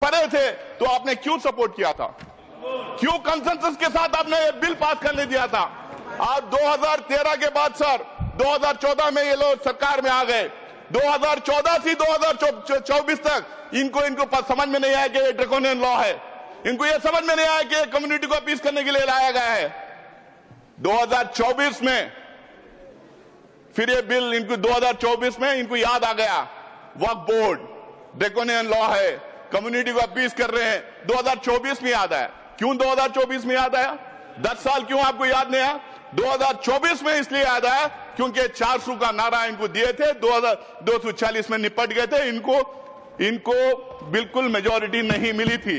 परे थे तो आपने क्यों सपोर्ट किया था? क्यों कंसेंसस के साथ आपने ये बिल पास करने दिया था? आप 2013 के बाद सर 2014 में ये लोग सरकार में आ गए। 2014 से 2024 तक इनको समझ में नहीं आया कि ये ड्रैकोनियन लॉ है। इनको ये समझ में नहीं आया कि कम्युनिटी को अपीस करने के लिए लाया गया है। 2024 में फिर ये बिल इनको 2024 में इनको याद आ गया, वक्फ बोर्ड ड्रैकोनियन लॉ है, कम्युनिटी को अपीस कर रहे हैं। 2024 में याद आया। क्यों 2024 में याद आया? 10 साल क्यों आपको याद नहीं आया? 2024 में इसलिए याद आया क्योंकि 400 का नारा इनको दिए थे, 240 में निपट गए थे। इनको बिल्कुल मेजॉरिटी नहीं मिली थी।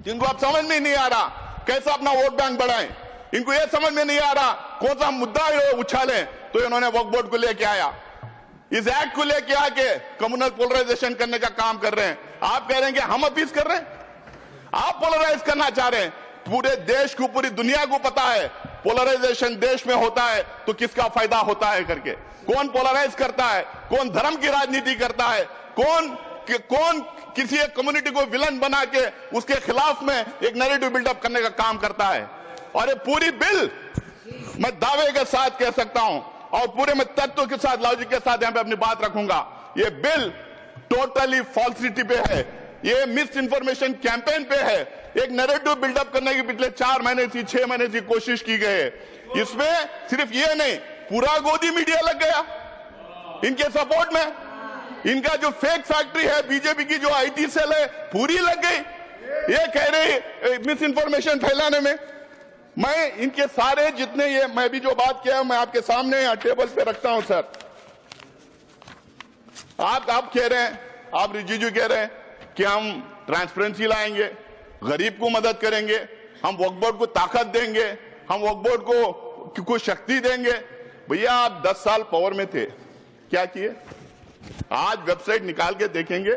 इनको अब समझ में नहीं आ रहा कैसे अपना वोट बैंक बढ़ाएं। इनको यह समझ में नहीं आ रहा कौन सा मुद्दा उछालें, तो इन्होंने वक्फ बोर्ड को लेके आया, इस एक्ट को लेके आके कम्युनल पोलराइजेशन करने का काम कर रहे हैं। आप कह रहे हैं कि हम अपीस कर रहे हैं, आप पोलराइज करना चाह रहे हैं। पूरे देश को, पूरी दुनिया को पता है पोलराइजेशन देश में होता है तो किसका फायदा होता है करके। कौन पोलराइज करता है, कौन धर्म की राजनीति करता है, कौन किसी एक कम्युनिटी को विलन बना के उसके खिलाफ में एक नैरेटिव बिल्डअप करने का काम करता है। और ये पूरी बिल मैं दावे के साथ कह सकता हूं और पूरे में तत्व के साथ, लॉजिक के साथ यहां पे अपनी बात रखूंगा, ये बिल टोटली फॉल्सिटी पे है, ये मिस इन्फॉर्मेशन कैंपेन पे है। एक नैरेटिव बिल्डअप करने की पिछले 4 महीने से 6 महीने से कोशिश की गई है। इसमें सिर्फ ये नहीं, पूरा गोदी मीडिया लग गया इनके सपोर्ट में। इनका जो फेक फैक्ट्री है, बीजेपी की जो आईटी सेल है, पूरी लग गई ये कह रही मिस इन्फॉर्मेशन फैलाने में। मैं इनके सारे जितने ये मैं भी जो बात किया मैं आपके सामने यहाँ टेबल पे रखता हूं सर। आप कह रहे हैं, आप रिजिजू कह रहे हैं कि हम ट्रांसपेरेंसी लाएंगे, गरीब को मदद करेंगे, हम वक्फ बोर्ड को ताकत देंगे, हम वक्फ बोर्ड को शक्ति देंगे। भैया आप 10 साल पावर में थे, क्या किए? आज वेबसाइट निकाल के देखेंगे,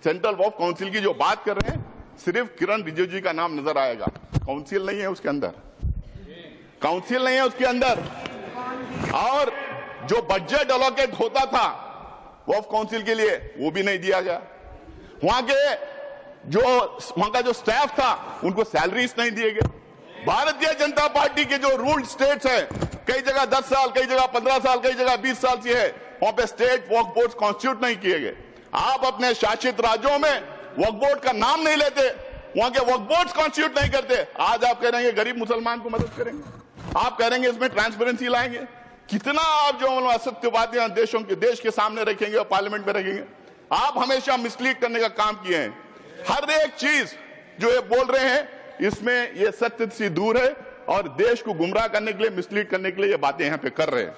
सेंट्रल वक्फ काउंसिल की जो बात कर रहे हैं, सिर्फ किरण रिजिजू का नाम नजर आएगा। काउंसिल नहीं है उसके अंदर, काउंसिल नहीं है उसके अंदर। और जो बजट एलोकेट होता था वक्फ काउंसिल के लिए वो भी नहीं दिया गया। वहां का जो स्टाफ था उनको सैलरीज नहीं दिए गए। भारतीय जनता पार्टी के जो रूल्ड स्टेट्स हैं, कई जगह 10 साल, कई जगह 15 साल, कई जगह 20 साल से है, वहां पे स्टेट वक्फ बोर्ड कॉन्स्टिट्यूट नहीं किए गए। आप अपने शासित राज्यों में वक्फ बोर्ड का नाम नहीं लेते, वहां के वक्फ बोर्ड कॉन्स्टिट्यूट नहीं करते। आज आप कह रहे हैं गरीब मुसलमान को मदद करेंगे, आप कह रहे हैं इसमें ट्रांसपेरेंसी लाएंगे। कितना आप जो असत्यवादी देश के सामने रखेंगे और पार्लियामेंट में रखेंगे। आप हमेशा मिसलीड करने का काम किए हैं। हर एक चीज जो ये बोल रहे हैं इसमें ये सत्य से दूर है और देश को गुमराह करने के लिए, मिसलीड करने के लिए ये बातें यहां पे कर रहे हैं।